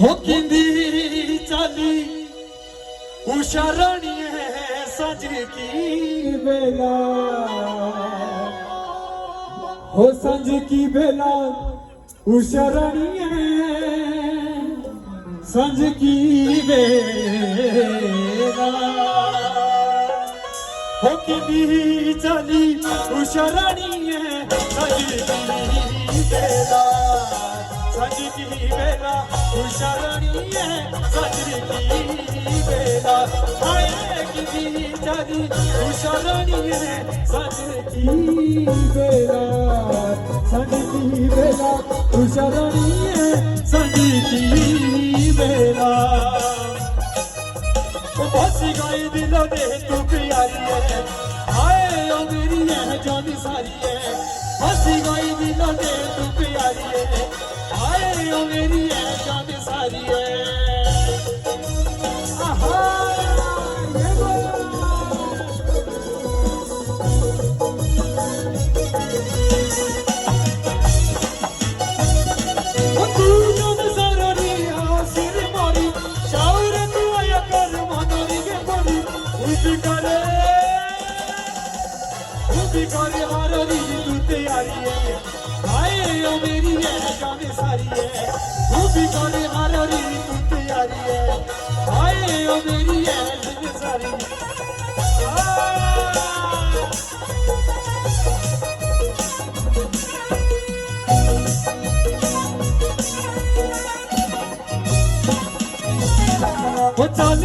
हो किंदी चाली उशारानी है सज की बेला हो संज की बेला उशारानी है संज की बेला हो किंदी चाली उशारानी है सज की बेला संज की बेला उशारानी है संज की बेला हाय किंदी चाली उशारानी है संज की बेला संज की बेला उशारानी है संज की बेला बसी गई दिलों दे तू प्यारी है हाय ओ मेरी है जान सारी है बसी गई दिलों दे तू प्यारी है हाय ओ मेरी है जान सारी है आहा ये वो तू जान सारी सिर मारी शावर तू आया कर मनोरी के परी उठी करे हारी तू तैयारी है हाय ओ मेरी है जान सारी है उठी करे हारी तू तैयारी है हाय ओ मेरी है जान सारी वो चल